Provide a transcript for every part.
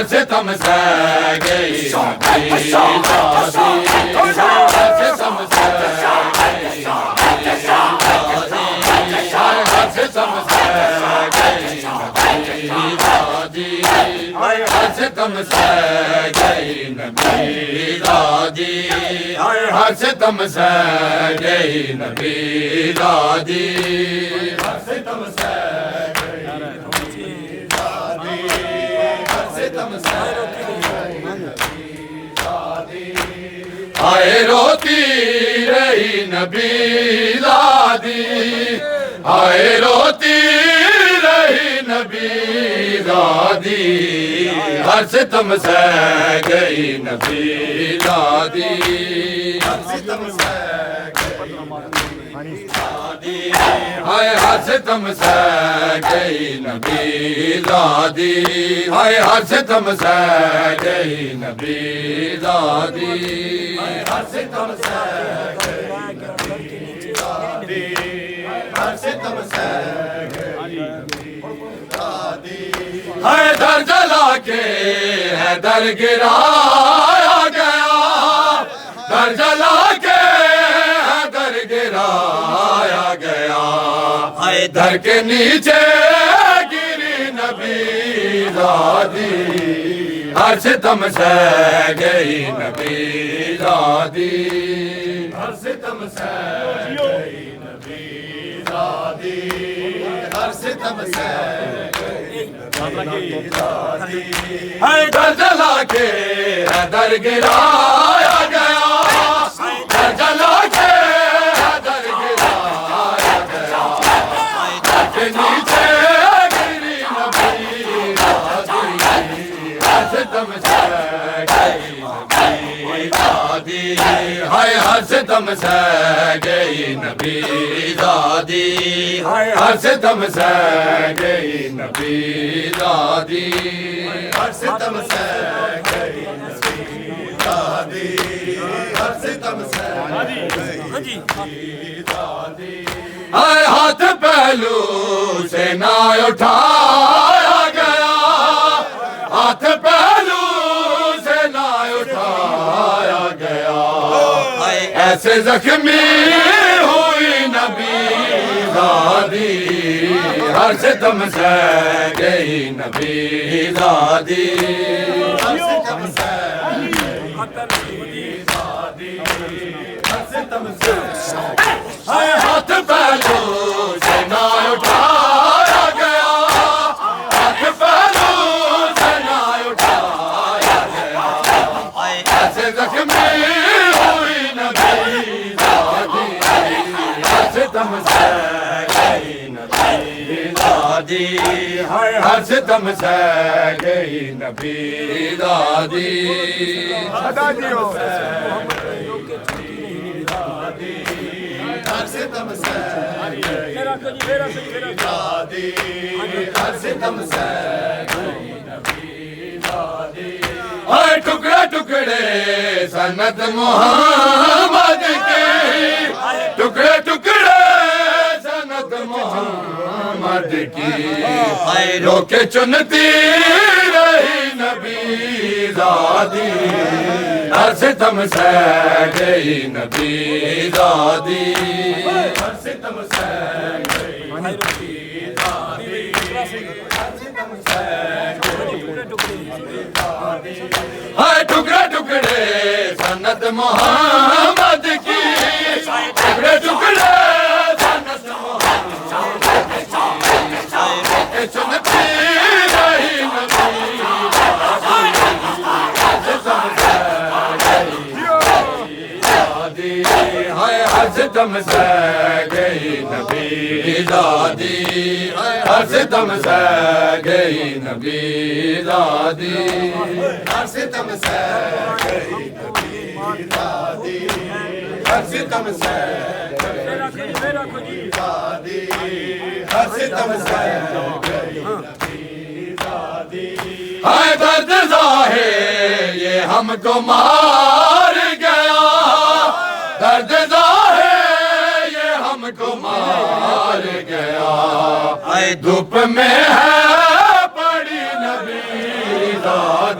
हर सितम सह गई नबी दादी, हर सितम सह गई नबी दादी, हर सितम सह गई नबी दादी, हर सितम सह गई नबी दादी, हर सितम सह गई नबी दादी, हर सितम सह गई नबी दादी, हर सितम सह गई नबी दादी, हाय रोती रही नबी दादी, हाय रोती रही नबी दादी, हर सितम सह गई नबी दादी, हर सितम सह गई नबी दादी, हाय हर सितम सह गई नबी दादी, हाय हर सितम सह गई नबी दादी, हर सितम सह गई नबी दादी, हर सितम सह गई नबी दादी, हैदर जला के हैदर गिराया गया, दर जला के हैदर गिराया गया, हैदर के नीचे गिरी नबी दादी, हर सितम सह गई नबी दादी, हर सितम सह गई नबी दादी, हर सितम सह गई नबी दादी, हैदर जला के हैदर गिराया गया, हैदर जला के हैदर गिराया गया, हैदर के नीचे गिरी नबी दादी, हर सितम सह गई नबी दादी, हाय हर सितम सह गई नबी दादी, हाय हर सितम सह गई नबी दादी, हर सितम सह गई नबी दादी, हर सितम सह गई नबी दादी, हाय हाथ पहलू से ना उठाया गया, हाथ पहलू से ना उठाया गया, ऐसे जख्मी हुई नबी दादी, हर सितम सह गई नबी दादी, हर सितम सह गई नबी दादी, हर सितम सह हाय हाथ पहलू से ना उठाया गया, हाथ पहलू से ना उठाया गया, ऐसे जख्मी हुई नबी दादी, हर सितम सह गई नबी दादी, हाय हर सितम सह गई नबी दादी, हर सितम सह गई नबी दादी, हर सितम सह गई नबी दादी, हाय टुकड़े टुकड़े सनत मोहम्मद की, टुकड़े टुकड़े सनत मोहम्मद की, हाय रोके चुनती रही नबी दादी, हर सितम सह गई नबी दादी, हर सितम सह गई नबी दादी, हर सितम सह गई नबी दादी, हाय टुकड़े टुकड़े सनत मोहम्मद की, टुकड़े टुकड़े सनत मोहम्मद की, रोके चुनती रही नबी दादी, हर सितम सह गई दादी, हाय हर सितम सह गई नबी दादी, हर सितम सह गई नबी दादी, हर सितम सह गई नबी दादी, हर सितम सह गई नबी दादी, हर सितम सह गई नबी दादी, हाय दर्द ज़ाहिर ये हमको मार गया, दर्द ज़ाहिर ये हमको मार गया, धूप में है पड़ी नबी दादी,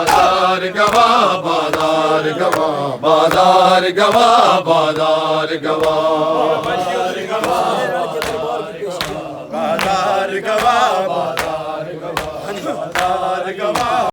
बाजार गवा बाजार गवा बाजार गवा बाजार गवा बाजार गवा बाजार गवा बाजार गवा